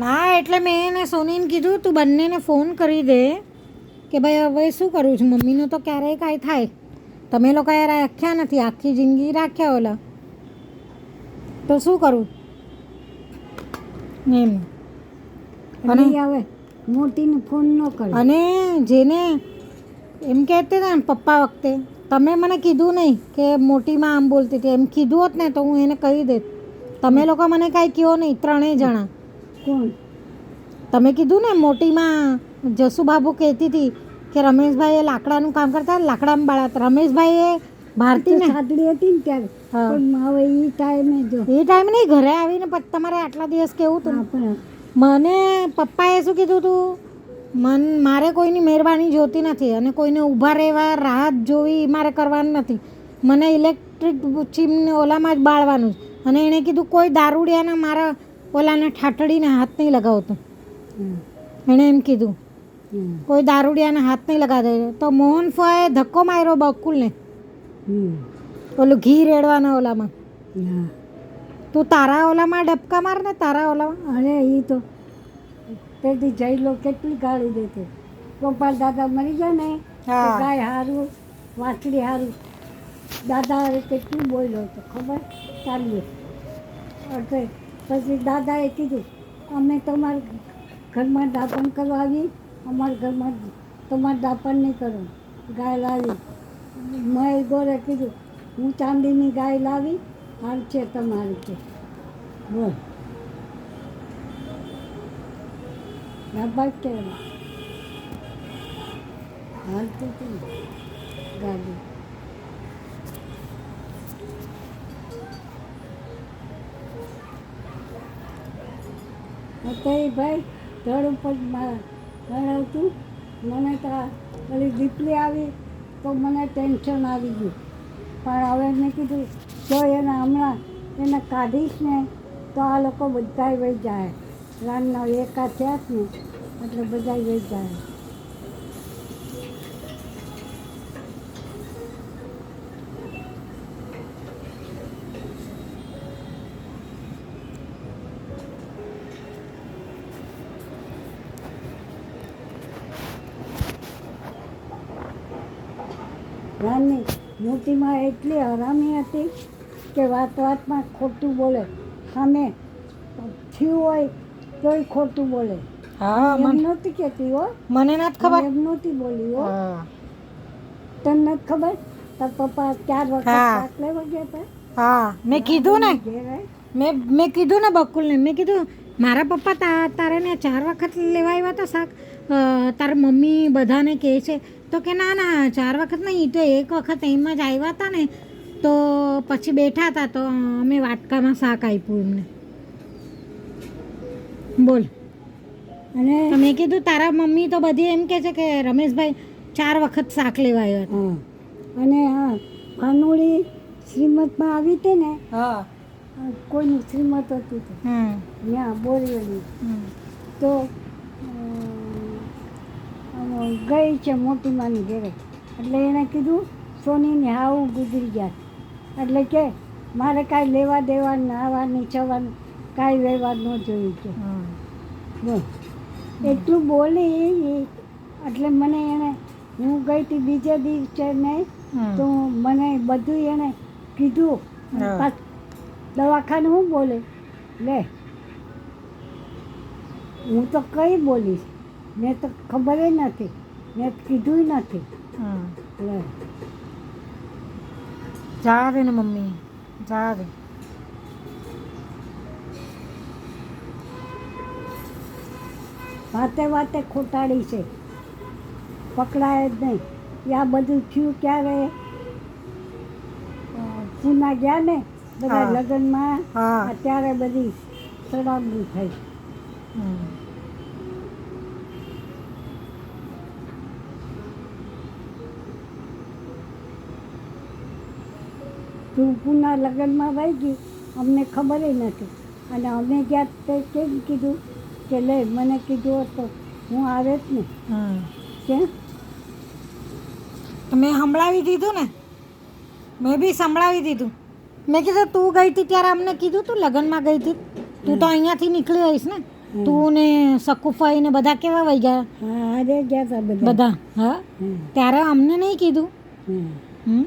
ના એટલે મેં એને સોનીને કીધું તું બંનેને ફોન કરી દે કે ભાઈ હવે શું કરું છું, મમ્મીનું તો ક્યારેય કાંઈ થાય, તમે લોકો યાર રાખ્યા નથી, આખી જિંદગી રાખ્યા ઓલા, તો શું કરું એમ. અને હવે મોટીને ફોન ન કરે. અને જેને એમ કહેते હતા ને પપ્પા વખતે, તમે મને કીધું નહીં કે મોટીમાં આમ બોલતી હતી, એમ કીધું હોત ને તો હું એને કહી દેત. તમે લોકો મને કાંઈ કહો નહીં, ત્રણેય જણા. કોણ? તમે કીધું ને મોટીમાં જસુબાબુ કહેતી હતી કે રમેશભાઈ એ લાકડાનું કામ કરતા, લાકડામાં બાળા રમેશભાઈ એ ભારતીને છાતડી હતી ને ત્યારે. હા. પણ હવે એ ટાઈમે જો એ ટાઈમ નહીં, ઘરે આવીને પછી તમારે આટલા દિવસ કેવું હતું. આપણે મને પપ્પાએ શું કીધું હતું, મારે કોઈની મહેરબાની જોતી નથી અને કોઈને ઊભા રહેવા રાહત જોવી મારે કરવાનું નથી, મને ઇલેક્ટ્રિક ચીમને ઓલામાં જ બાળવાનું છે. અને એણે કીધું કોઈ દારૂડિયાને મારા ઓલાને ઠાઠડીને હાથ નહીં લગાવતો, એણે એમ કીધું કોઈ દારૂડિયાને હાથ નહીં લગાવે. તો મોહન ફોએ ધક્કો માર્યો બકુલને, ઓલું ઘી રેડવાના ઓલામાં. તું તારા ઓલામાં ડબકા માર ને, તારા ઓલામાં. અરે એ તો તેથી જઈલો કેટલી ગાળી દેતો. ગોપાલ દાદા મરી ગયા ને તો હા. ગાય હારું, વાછડી હારું, દાદા કેટલું બોલ્યો હતો ખબર ચાલ્યો. એટલે પછી દાદાએ કીધું અમે તમારા ઘરમાં દાપણ કરવા આવી, અમારા ઘરમાં તમારે દાપણ નહીં કરો. ગાય લાવી, મેં ગોરે કીધું હું ચાંદીની ગાય લાવી, હાલ છે તમારી છે. બોલ બાબા કે હાલતું હતું ને ગાડી. તો એ ભાઈ ધડ ઉપર ભણાવતું. મને તો પેલી દીપલી આવી તો મને ટેન્શન આવી ગયું. પણ હવે મેં કીધું જો એને હમણાં એને કાઢીશ ને તો આ લોકો બધાય વહી જાય. રાનના એકા થયા જ ને એટલે બધાય વહી જાય. રાનની મોટીમાં એટલી હરામી હતી કે વાત વાતમાં ખોટું બોલે, સામે થયું હોય તોય ખોટું બોલે. હા, એમ નહોતી કહેતી હો, મને નથી ખબર. એમ નહોતી બોલી હો. હા. તને નથી ખબર તાર પપ્પા 4 વખત હા. શાક લેવા ગયા હતા. હા મેં કીધું ને, ઘેરે મેં કીધું ને બકુલને, મેં કીધું મારા પપ્પા તારે ને 4 વખત લેવા આવ્યા હતા શાક, તારા મમ્મી બધાને કહે છે. તો કે ના ના 4 વખત નહીં, તો 1 વખત એમ જ આવ્યા હતા ને તો પછી બેઠા હતા તો અમે વાટકામાં શાક આપ્યું એમને. બોલ. અને તો મેં કીધું તારા મમ્મી તો બધી એમ કહે છે કે રમેશભાઈ 4 વખત શાક લેવા આવ્યા હતા. હા, અને હા કાનુડી શ્રીમતમાં આવી હતી ને, હા. કોઈનું શ્રીમત હતું તો ત્યાં બોરીવલી તો ગઈ છે મોટી માની ઘેરે. એટલે એણે કીધું સોનીને હાવું ગુજરી ગયા. એટલે કે મારે કાંઈ લેવા દેવા નાવાનું ચવાનું કાંઈ વ્યવહાર ન જોયું છે. બોલ એટલું બોલી. એટલે મને એણે હું ગઈ હતી બીજે દિવસે ને તો મને બધું એણે કીધું. હા. પાછું દવાખાને હું બોલે લે, હું તો કઈ બોલીશ, મેં તો ખબર નથી, મેં કીધું નથી. લે જા દે ને મમ્મી, જા દે. વાતે વાતે ખોટાડી છે, પકડાય જ નહીં. આ બધું થયું ક્યારે પૂના ગયા ને બધા હા. લગ્નમાં, હા. અત્યારે બધી સડાબડી થઈ. તું પૂના લગ્નમાં વહી ગઈ, અમને ખબર નથી. અને અમે ગયા તે કેમ કીધું કે લે મને કીધું હોત તો હું આવે જ ને. કેમ તો મેં સંભળાવી દીધું ને, મેં બી સંભળાવી દીધું. મેં કીધું તું ગઈ હતી ત્યારે અમને કીધું તું લગ્નમાં ગઈ હતી, તું તો અહીંયાથી નીકળી આવીશ ને. તું ને શકુફાઈ ને બધા કેવા વહી ગયા હા આજે ગયા હતા બધા બધા હા હમ. ત્યારે અમને નહીં કીધું હમ. હમ